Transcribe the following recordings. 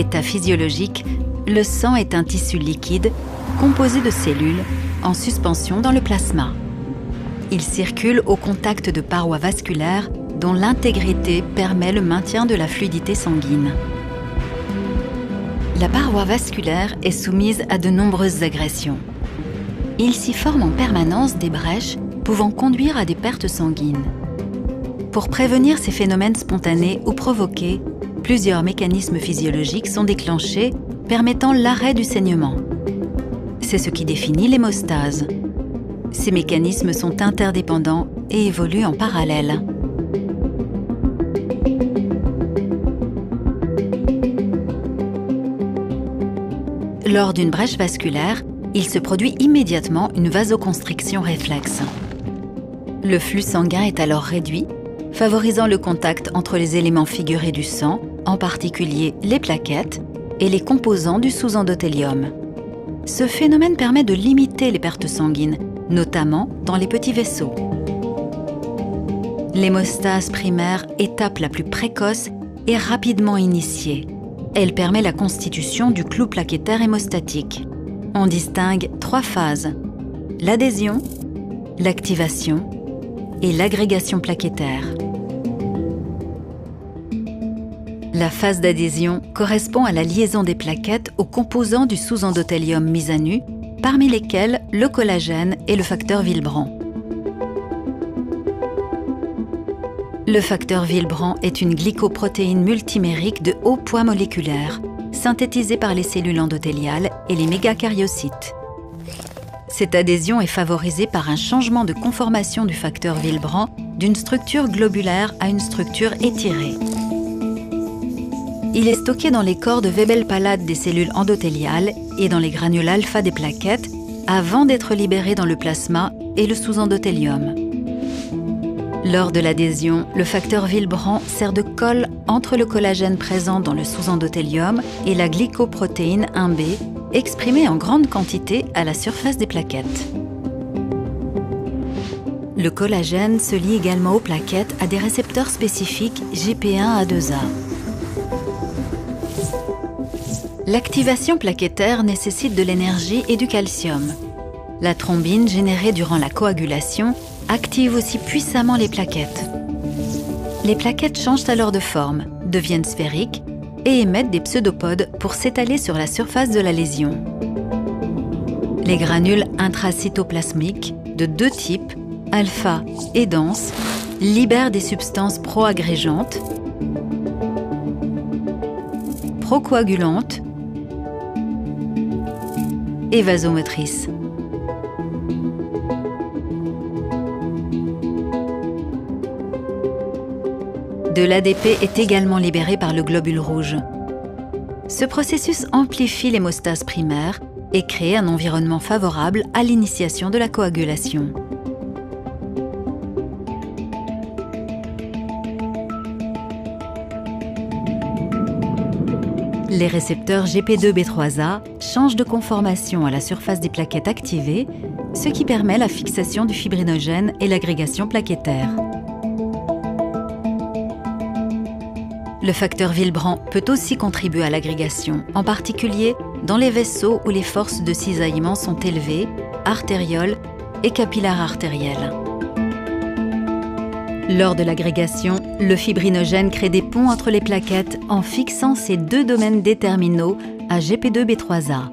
état physiologique, le sang est un tissu liquide composé de cellules en suspension dans le plasma. Il circule au contact de parois vasculaires dont l'intégrité permet le maintien de la fluidité sanguine. La paroi vasculaire est soumise à de nombreuses agressions. Il s'y forme en permanence des brèches pouvant conduire à des pertes sanguines. Pour prévenir ces phénomènes spontanés ou provoqués, plusieurs mécanismes physiologiques sont déclenchés permettant l'arrêt du saignement. C'est ce qui définit l'hémostase. Ces mécanismes sont interdépendants et évoluent en parallèle. Lors d'une brèche vasculaire, il se produit immédiatement une vasoconstriction réflexe. Le flux sanguin est alors réduit, favorisant le contact entre les éléments figurés du sang, en particulier les plaquettes, et les composants du sous-endothélium. Ce phénomène permet de limiter les pertes sanguines, notamment dans les petits vaisseaux. L'hémostase primaire, étape la plus précoce, est rapidement initiée. Elle permet la constitution du clou plaquettaire hémostatique. On distingue 3 phases: l'adhésion, l'activation et l'agrégation plaquettaire. La phase d'adhésion correspond à la liaison des plaquettes aux composants du sous-endothélium mis à nu, parmi lesquels le collagène et le facteur Willebrand. Le facteur Willebrand est une glycoprotéine multimérique de haut poids moléculaire, synthétisée par les cellules endothéliales et les mégacaryocytes. Cette adhésion est favorisée par un changement de conformation du facteur Willebrand d'une structure globulaire à une structure étirée. Il est stocké dans les corps de Weibel-Palade des cellules endothéliales et dans les granules alpha des plaquettes avant d'être libéré dans le plasma et le sous-endothélium. Lors de l'adhésion, le facteur Willebrand sert de colle entre le collagène présent dans le sous-endothélium et la glycoprotéine 1B, exprimée en grande quantité à la surface des plaquettes. Le collagène se lie également aux plaquettes à des récepteurs spécifiques GP1A2A. L'activation plaquettaire nécessite de l'énergie et du calcium. La thrombine générée durant la coagulation active aussi puissamment les plaquettes. Les plaquettes changent alors de forme, deviennent sphériques et émettent des pseudopodes pour s'étaler sur la surface de la lésion. Les granules intracytoplasmiques de 2 types, alpha et denses, libèrent des substances proagrégeantes, procoagulantes et vasomotrices. De l'ADP est également libéré par le globule rouge. Ce processus amplifie l'hémostase primaire et crée un environnement favorable à l'initiation de la coagulation. Les récepteurs GP2B3A changent de conformation à la surface des plaquettes activées, ce qui permet la fixation du fibrinogène et l'agrégation plaquettaire. Le facteur Willebrand peut aussi contribuer à l'agrégation, en particulier dans les vaisseaux où les forces de cisaillement sont élevées, artérioles et capillaires artérielles. Lors de l'agrégation, le fibrinogène crée des ponts entre les plaquettes en fixant ces 2 domaines déterminaux à GP2B3A.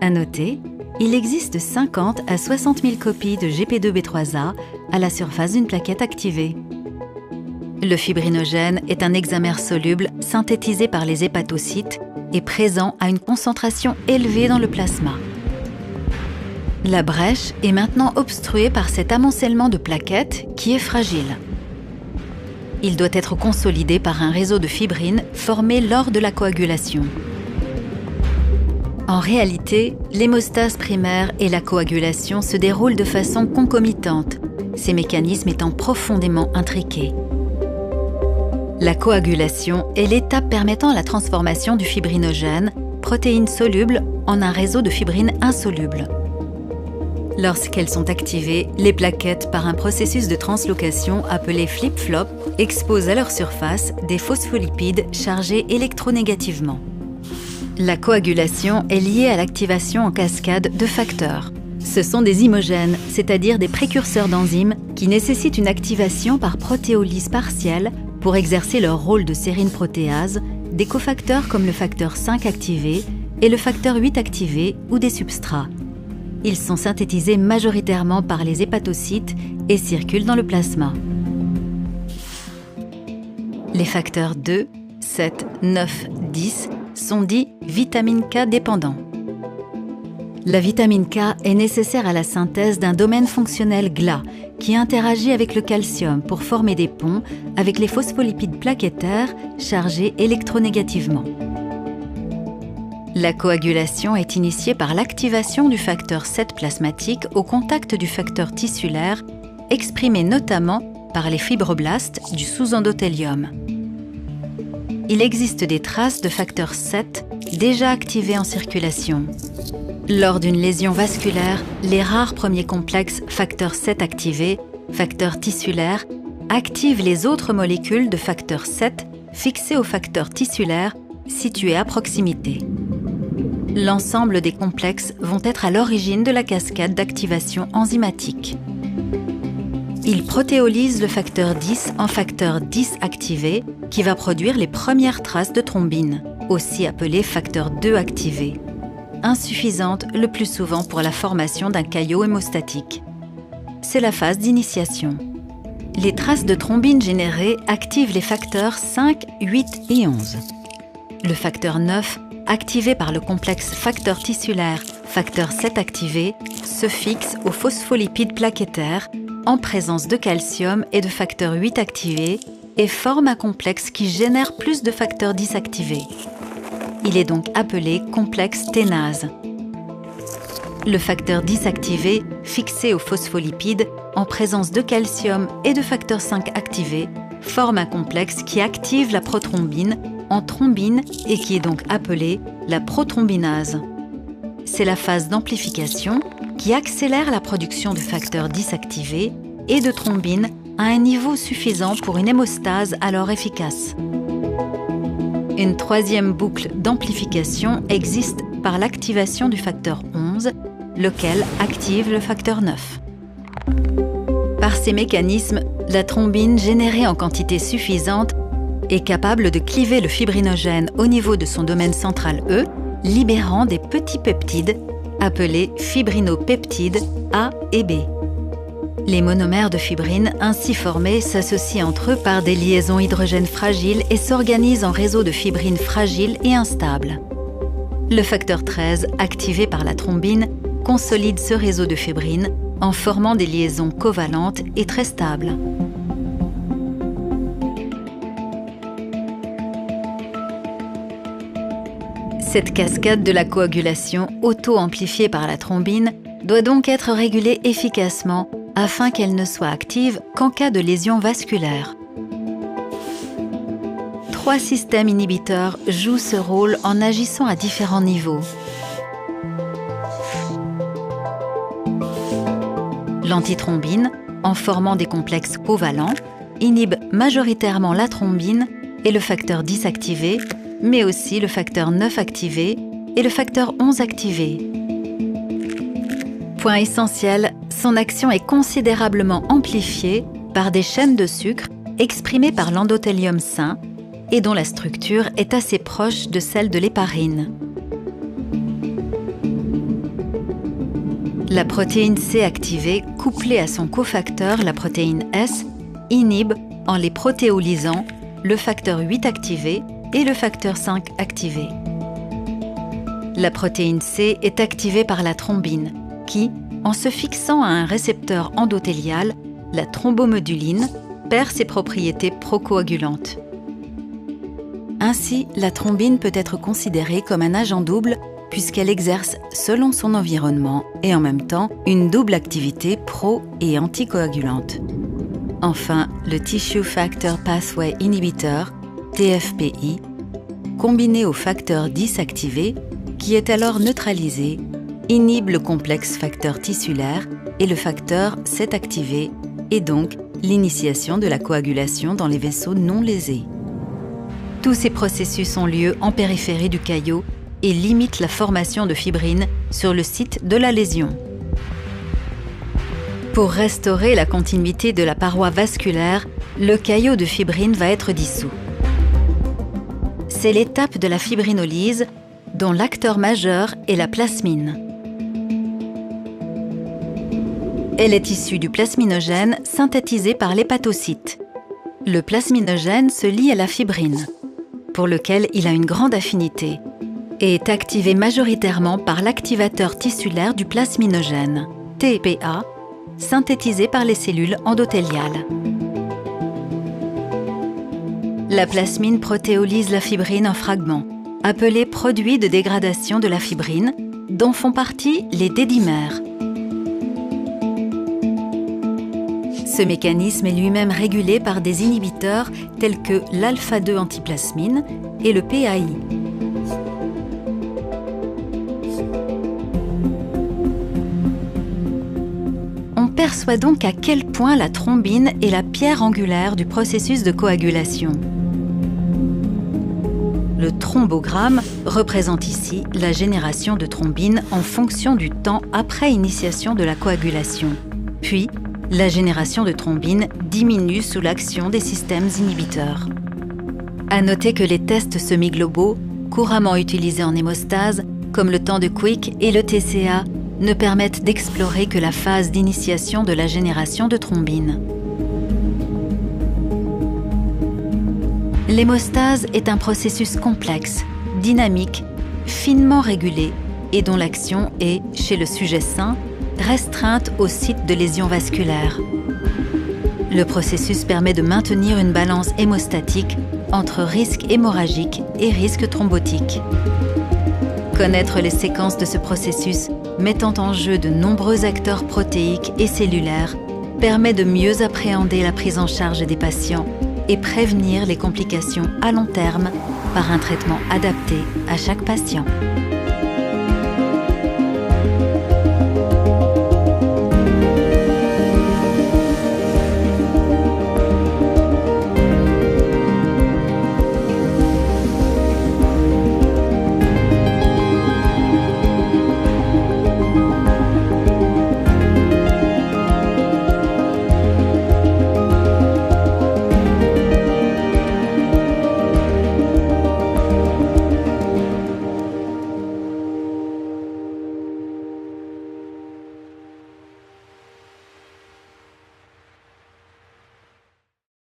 À noter, il existe 50 à 60 000 copies de GP2B3A à la surface d'une plaquette activée. Le fibrinogène est un hexamère soluble synthétisé par les hépatocytes et présent à une concentration élevée dans le plasma. La brèche est maintenant obstruée par cet amoncellement de plaquettes qui est fragile. Il doit être consolidé par un réseau de fibrines formé lors de la coagulation. En réalité, l'hémostase primaire et la coagulation se déroulent de façon concomitante, ces mécanismes étant profondément intriqués. La coagulation est l'étape permettant la transformation du fibrinogène, protéine soluble, en un réseau de fibrines insolubles. Lorsqu'elles sont activées, les plaquettes, par un processus de translocation appelé flip-flop, exposent à leur surface des phospholipides chargés électronégativement. La coagulation est liée à l'activation en cascade de facteurs. Ce sont des imogènes, c'est-à-dire des précurseurs d'enzymes qui nécessitent une activation par protéolyse partielle pour exercer leur rôle de sérine protéase, des cofacteurs comme le facteur 5 activé et le facteur 8 activé ou des substrats. Ils sont synthétisés majoritairement par les hépatocytes et circulent dans le plasma. Les facteurs 2, 7, 9, 10 sont dits vitamine K dépendants. La vitamine K est nécessaire à la synthèse d'un domaine fonctionnel GLA qui interagit avec le calcium pour former des ponts avec les phospholipides plaquettaires chargés électronégativement. La coagulation est initiée par l'activation du facteur 7 plasmatique au contact du facteur tissulaire, exprimé notamment par les fibroblastes du sous-endothélium. Il existe des traces de facteur 7 déjà activés en circulation. Lors d'une lésion vasculaire, les rares premiers complexes facteur 7 activés, facteur tissulaire, activent les autres molécules de facteur 7 fixées au facteur tissulaire situé à proximité. L'ensemble des complexes vont être à l'origine de la cascade d'activation enzymatique. Ils protéolysent le facteur 10 en facteur 10 activé qui va produire les premières traces de thrombine, aussi appelée facteur 2 activé, insuffisante le plus souvent pour la formation d'un caillot hémostatique. C'est la phase d'initiation. Les traces de thrombine générées activent les facteurs 5, 8 et 11. Le facteur 9, activé par le complexe facteur tissulaire, facteur 7 activé, se fixe aux phospholipides plaquettaires en présence de calcium et de facteur 8 activé et forme un complexe qui génère plus de facteur 10 activé. Il est donc appelé complexe ténase. Le facteur 10 activé, fixé aux phospholipides en présence de calcium et de facteur 5 activé, forme un complexe qui active la prothrombine en thrombine et qui est donc appelée la prothrombinase. C'est la phase d'amplification qui accélère la production de facteur 10 activé et de thrombine à un niveau suffisant pour une hémostase alors efficace. Une troisième boucle d'amplification existe par l'activation du facteur 11, lequel active le facteur 9. Par ces mécanismes, la thrombine générée en quantité suffisante est capable de cliver le fibrinogène au niveau de son domaine central E, libérant des petits peptides appelés fibrinopeptides A et B. Les monomères de fibrine ainsi formés s'associent entre eux par des liaisons hydrogène fragiles et s'organisent en réseaux de fibrine fragiles et instables. Le facteur 13, activé par la thrombine, consolide ce réseau de fibrine en formant des liaisons covalentes et très stables. Cette cascade de la coagulation auto-amplifiée par la thrombine doit donc être régulée efficacement afin qu'elle ne soit active qu'en cas de lésion vasculaire. 3 systèmes inhibiteurs jouent ce rôle en agissant à différents niveaux. L'antithrombine, en formant des complexes covalents, inhibe majoritairement la thrombine et le facteur 10 activé, mais aussi le facteur 9 activé et le facteur 11 activé. Point essentiel, son action est considérablement amplifiée par des chaînes de sucre exprimées par l'endothélium sain et dont la structure est assez proche de celle de l'héparine. La protéine C activée, couplée à son cofacteur, la protéine S, inhibe, en les protéolysant, le facteur 8 activé et le facteur 5 activé. La protéine C est activée par la thrombine, qui, en se fixant à un récepteur endothélial, la thrombomoduline, perd ses propriétés procoagulantes. Ainsi, la thrombine peut être considérée comme un agent double puisqu'elle exerce, selon son environnement et en même temps, une double activité pro- et anticoagulante. Enfin, le Tissue Factor Pathway Inhibitor, TFPI, combiné au facteur 10 activé, qui est alors neutralisé, inhibe le complexe facteur tissulaire et le facteur s'est activé, et donc l'initiation de la coagulation dans les vaisseaux non lésés. Tous ces processus ont lieu en périphérie du caillot et limitent la formation de fibrine sur le site de la lésion. Pour restaurer la continuité de la paroi vasculaire, le caillot de fibrine va être dissous. C'est l'étape de la fibrinolyse dont l'acteur majeur est la plasmine. Elle est issue du plasminogène synthétisé par l'hépatocyte. Le plasminogène se lie à la fibrine, pour lequel il a une grande affinité, et est activé majoritairement par l'activateur tissulaire du plasminogène, TPA, synthétisé par les cellules endothéliales. La plasmine protéolyse la fibrine en fragments, appelés produits de dégradation de la fibrine, dont font partie les dédimères. Ce mécanisme est lui-même régulé par des inhibiteurs tels que l'alpha-2 antiplasmine et le PAI. On perçoit donc à quel point la thrombine est la pierre angulaire du processus de coagulation. Le thrombogramme représente ici la génération de thrombine en fonction du temps après initiation de la coagulation. Puis, la génération de thrombine diminue sous l'action des systèmes inhibiteurs. À noter que les tests semi-globaux, couramment utilisés en hémostase, comme le temps de Quick et le TCA, ne permettent d'explorer que la phase d'initiation de la génération de thrombine. L'hémostase est un processus complexe, dynamique, finement régulé et dont l'action est, chez le sujet sain, restreinte au site de lésion vasculaire. Le processus permet de maintenir une balance hémostatique entre risque hémorragique et risque thrombotique. Connaître les séquences de ce processus mettant en jeu de nombreux acteurs protéiques et cellulaires permet de mieux appréhender la prise en charge des patients et prévenir les complications à long terme par un traitement adapté à chaque patient.